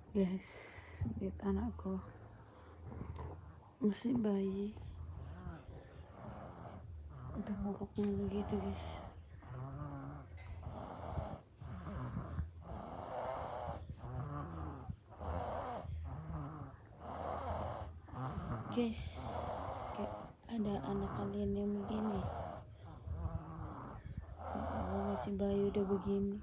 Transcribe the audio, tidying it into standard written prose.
Guys, lihat anakku masih bayi udah ngorok mulu gitu guys. Guys, kayak ada anak kalian yang begini. Ya Allah, masih bayi udah begini.